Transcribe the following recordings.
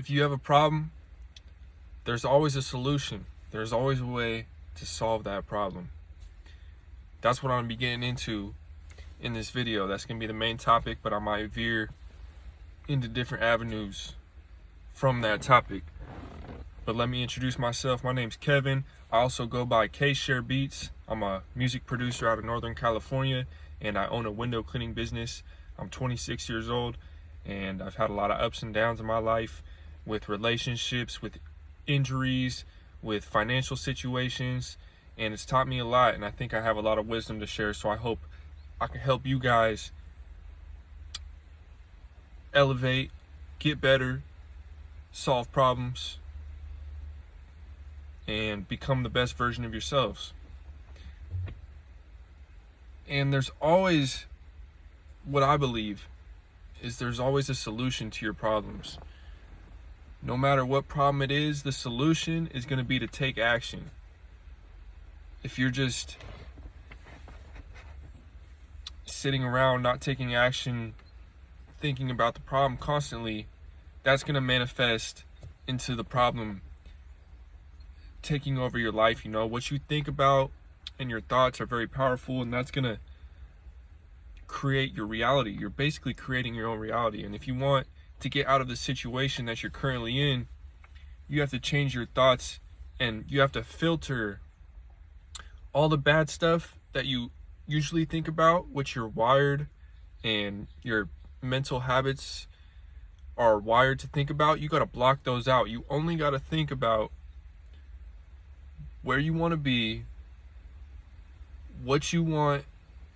if you have a problem, there's always a solution. There's always a way to solve that problem. That's what I'm gonna be getting into in this video. That's gonna be the main topic, but I might veer into different avenues from that topic. But let me introduce myself. My name's Kevin. I also go by K-Share Beats. I'm a music producer out of Northern California, and I own a window cleaning business. I'm 26 years old, and I've had a lot of ups and downs in my life with relationships, with injuries, with financial situations, and it's taught me a lot, and I think I have a lot of wisdom to share, so I hope I can help you guys elevate, get better, solve problems, and become the best version of yourselves. And there's always, what I believe is there's always a solution to your problems. No matter what problem it is, the solution is going to be to take action. If you're just sitting around not taking action, thinking about the problem constantly, that's going to manifest into the problem taking over your life. You know, what you think about and your thoughts are very powerful, and that's going to create your reality. You're basically creating your own reality. And if you want to get out of the situation that you're currently in, you have to change your thoughts, and you have to filter all the bad stuff that you usually think about, which you're wired and your mental habits are wired to think about. You got to block those out. You only got to think about where you want to be, what you want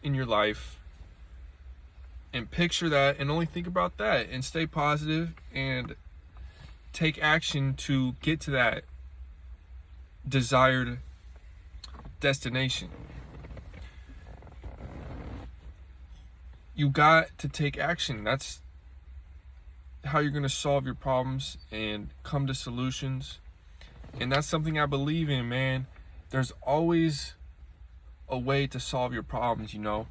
in your life, and picture that, and only think about that, and stay positive and take action to get to that desired destination. You got to take action. That's how you're going to solve your problems and come to solutions. And that's something I believe in, man. There's always a way to solve your problems, you know.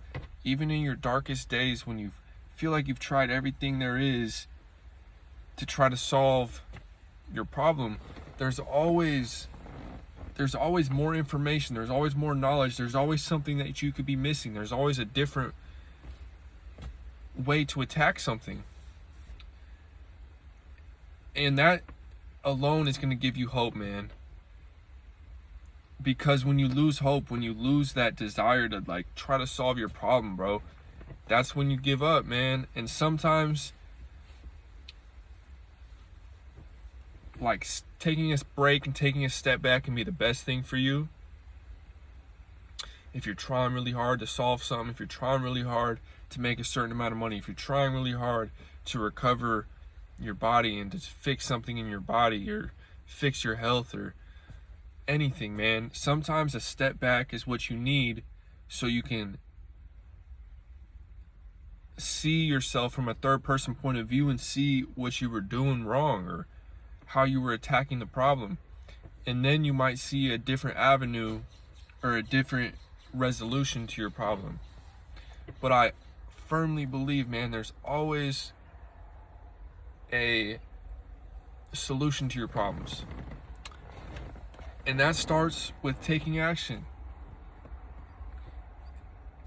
Even in your darkest days, when you feel like you've tried everything there is to try to solve your problem, there's always more information, there's always more knowledge, there's always something that you could be missing, there's always a different way to attack something. And that alone is going to give you hope, man. Because when you lose hope, when you lose that desire to like try to solve your problem, bro, that's when you give up, man. And sometimes like taking a break and taking a step back can be the best thing for you. If you're trying really hard to solve something, if you're trying really hard to make a certain amount of money, if you're trying really hard to recover your body and to fix something in your body or fix your health or anything, man, sometimes a step back is what you need so you can see yourself from a third person point of view and see what you were doing wrong or how you were attacking the problem. And then you might see a different avenue or a different resolution to your problem. But I firmly believe, man, there's always a solution to your problems. And that starts with taking action.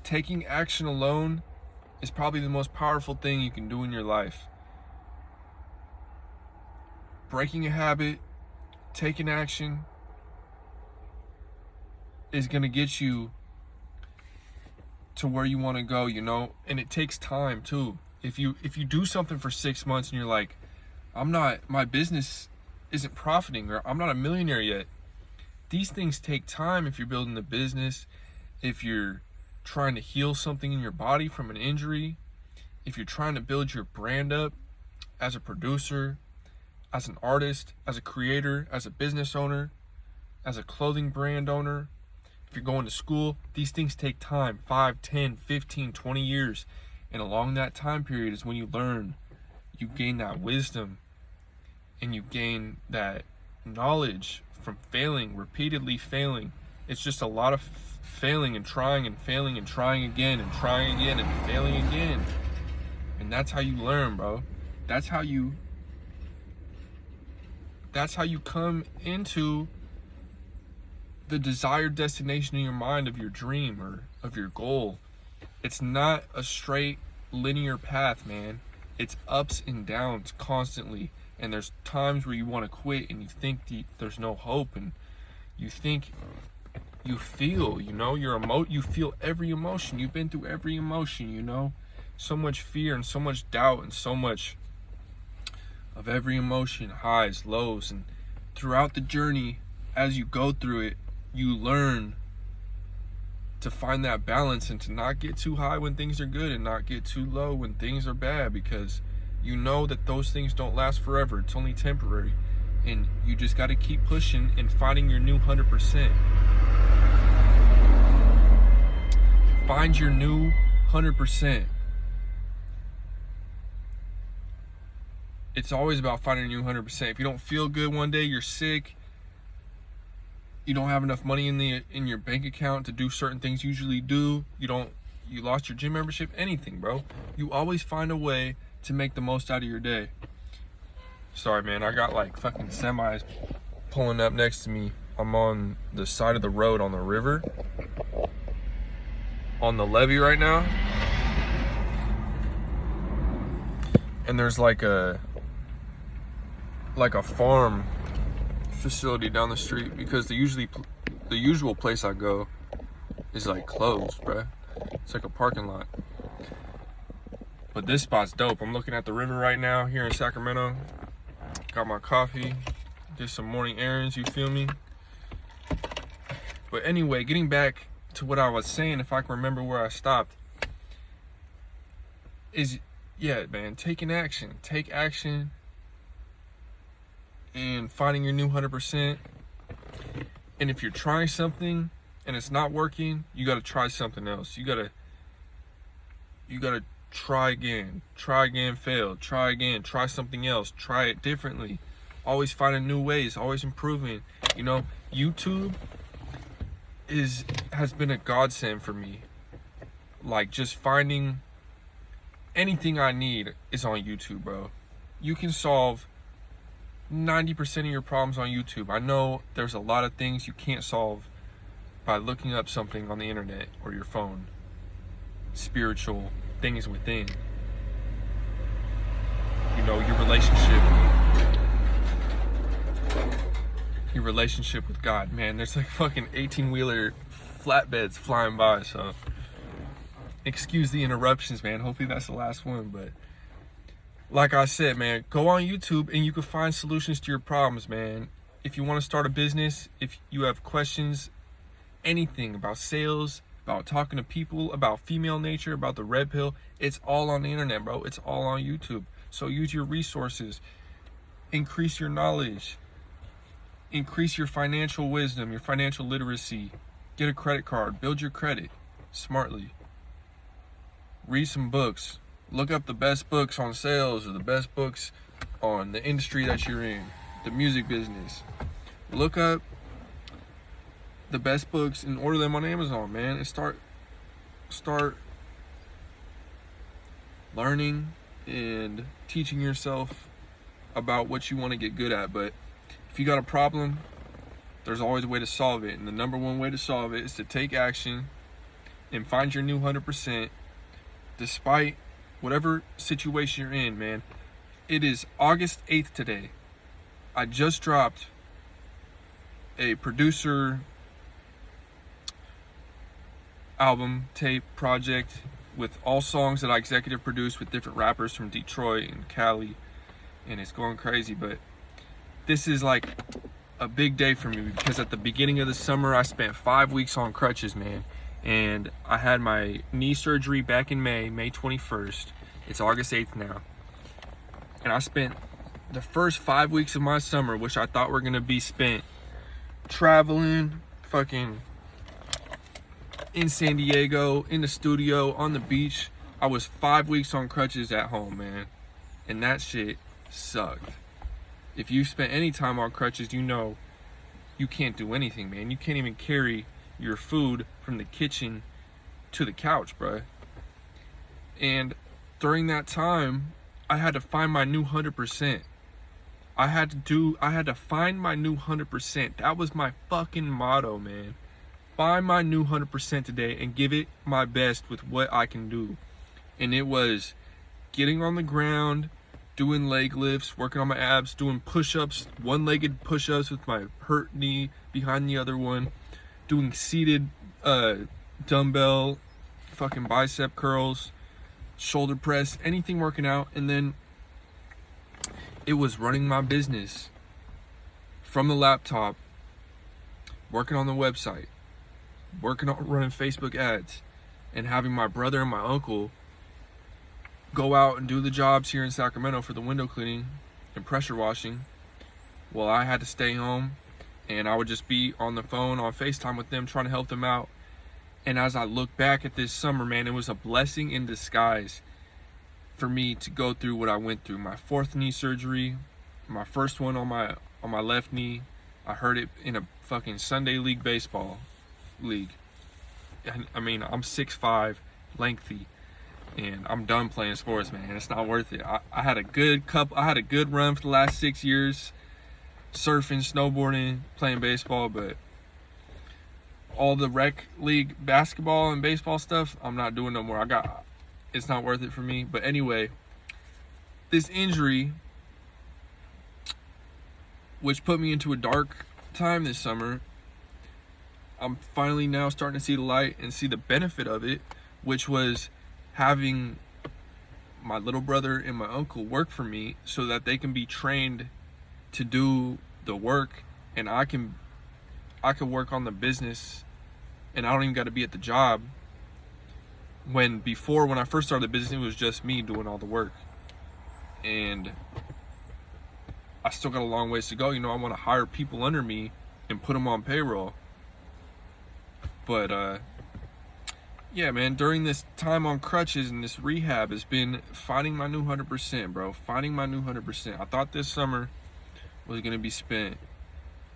Taking action alone is probably the most powerful thing you can do in your life. Breaking a habit, taking action is going to get you to where you want to go, you know? And it takes time too. If you do something for 6 months and you're like, my business isn't profiting, or I'm not a millionaire yet. These things take time. If you're building a business, if you're trying to heal something in your body from an injury, if you're trying to build your brand up as a producer, as an artist, as a creator, as a business owner, as a clothing brand owner, if you're going to school, these things take time, 5, 10, 15, 20 years. And along that time period is when you learn, you gain that wisdom, and you gain that knowledge from failing, repeatedly failing. It's just a lot of failing and trying and failing and trying again and trying again and failing again. And that's how you learn, bro. That's how you That's how you come into the desired destination in your mind of your dream or of your goal. It's not a straight linear path, man. It's ups and downs constantly. And there's times where you want to quit and you think there's no hope, and you think you feel, you feel every emotion. You've been through every emotion, so much fear and so much doubt and so much of every emotion, highs, lows. And throughout the journey, as you go through it, you learn to find that balance and to not get too high when things are good and not get too low when things are bad, because you know that those things don't last forever. It's only temporary. And you just got to keep pushing and finding your new 100%. Find your new 100%. It's always about finding your new 100%. If you don't feel good one day, you're sick, you don't have enough money in your bank account to do certain things you usually do, you lost your gym membership, anything, bro. You always find a way to make the most out of your day. Sorry, man, I got like fucking semis pulling up next to me. I'm on the side of the road on the river, on the levee right now. And there's like a farm facility down the street, because the usual place I go is like closed, bruh. It's like a parking lot. But this spot's dope. I'm looking at the river right now here in Sacramento. Got my coffee, did some morning errands, you feel me? But anyway, getting back to what I was saying, if I can remember where I stopped, is, yeah, man, taking action. Take action and finding your new 100%. And if you're trying something and it's not working, you got to try something else. You got to try again, fail, try again, try something else, try it differently. Always finding new ways, always improving. YouTube has been a godsend for me. Like, just finding anything I need is on YouTube, bro. You can solve 90% of your problems on YouTube. I know there's a lot of things you can't solve by looking up something on the internet or your phone. Spiritual things within. Your relationship with God. Man, there's like fucking 18-wheeler flatbeds flying by, so excuse the interruptions, man. Hopefully that's the last one. But like I said, man, go on YouTube and you can find solutions to your problems, man. If you want to start a business, if you have questions, anything about sales, about talking to people, about female nature, about the red pill, it's all on the internet, bro. It's all on YouTube. So use your resources, increase your knowledge, increase your financial wisdom, your financial literacy. Get a credit card, build your credit smartly. Read some books. Look up the best books on sales or the best books on the industry that you're in, the music business. Look up the best books and order them on Amazon, man, and start learning and teaching yourself about what you want to get good at. But if you got a problem, there's always a way to solve it, and the number one way to solve it is to take action and find your new 100%, despite whatever situation you're in, man. It is August 8th today. I just dropped a producer album, tape, project with all songs that I executive produced with different rappers from Detroit and Cali, and it's going crazy. But this is like a big day for me, because at the beginning of the summer I spent 5 weeks on crutches, man, and I had my knee surgery back in May 21st. It's August 8th now, and I spent the first 5 weeks of my summer, which I thought were gonna be spent traveling, fucking in San Diego, in the studio, on the beach. I was 5 weeks on crutches at home, man, and that shit sucked. If you spent any time on crutches, you know you can't do anything, man. You can't even carry your food from the kitchen to the couch, bruh. And during that time, I had to find my new 100%. I had to find my new 100%. That was my fucking motto, man. Find my new 100% today and give it my best with what I can do. And it was getting on the ground, doing leg lifts, working on my abs, doing push-ups, one-legged push-ups with my hurt knee behind the other one, doing seated dumbbell fucking bicep curls, shoulder press, anything working out. And then it was running my business from the laptop, working on the website, working on running Facebook ads, and having my brother and my uncle go out and do the jobs here in Sacramento for the window cleaning and pressure washing. Well, I had to stay home, and I would just be on the phone on FaceTime with them, trying to help them out. And as I look back at this summer, man, it was a blessing in disguise for me to go through what I went through. My 4th knee surgery, my first one on my left knee. I hurt it in a fucking Sunday league baseball league. And I mean, I'm 6'5", lengthy, and I'm done playing sports, man. It's not worth it. I had a good run for the last 6 years, surfing, snowboarding, playing baseball, but all the rec league basketball and baseball stuff, I'm not doing no more. It's not worth it for me. But anyway, this injury, which put me into a dark time this summer, I'm finally now starting to see the light and see the benefit of it, which was having my little brother and my uncle work for me so that they can be trained to do the work, and I can work on the business, and I don't even got to be at the job. When I first started the business, it was just me doing all the work, and I still got a long ways to go. I want to hire people under me and put them on payroll. But yeah, man, during this time on crutches and this rehab has been finding my new 100%, bro. Finding my new 100%. I thought this summer was going to be spent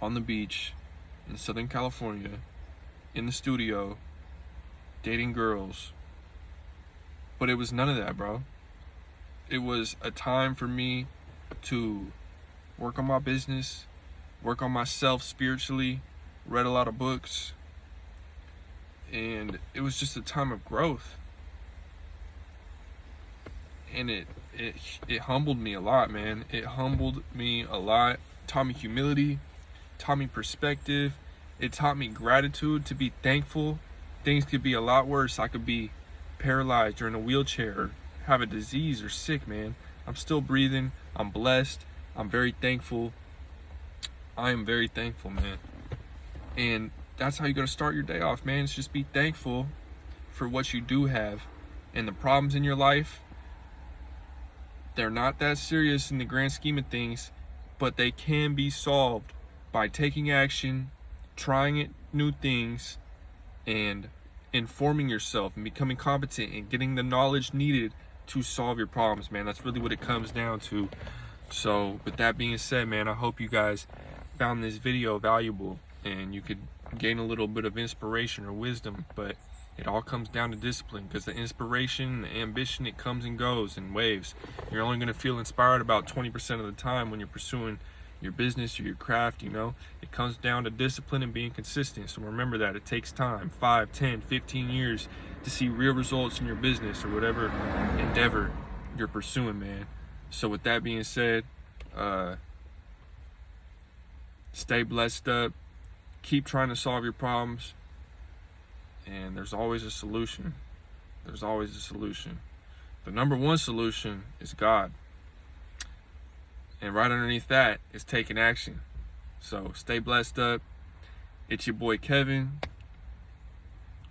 on the beach in Southern California, in the studio, dating girls. But it was none of that, bro. It was a time for me to work on my business, work on myself spiritually, read a lot of books, and it was just a time of growth. And it humbled me a lot, man. It humbled me a lot. Taught me humility, taught me perspective. It taught me gratitude, to be thankful. Things could be a lot worse. I could be paralyzed or in a wheelchair or have a disease or sick, man. I'm still breathing. I'm blessed. I'm very thankful. I am very thankful, man. And that's how you gotta start your day off, man. It's just be thankful for what you do have. And the problems in your life, they're not that serious in the grand scheme of things, but they can be solved by taking action, trying new things, and informing yourself and becoming competent and getting the knowledge needed to solve your problems, man. That's really what it comes down to. So with that being said, man, I hope you guys found this video valuable and you could gain a little bit of inspiration or wisdom. But it all comes down to discipline, because the inspiration, the ambition, it comes and goes in waves. You're only going to feel inspired about 20% of the time when you're pursuing your business or your craft. It comes down to discipline and being consistent. So remember that it takes time, 5, 10, 15 years to see real results in your business or whatever endeavor you're pursuing, man. So with that being said, stay blessed up, keep trying to solve your problems, and there's always a solution. There's always a solution. The number one solution is God. And right underneath that is taking action. So stay blessed up. It's your boy Kevin,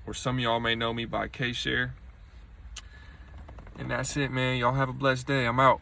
or some of y'all may know me by K-Share. And that's it, man. Y'all have a blessed day. I'm out.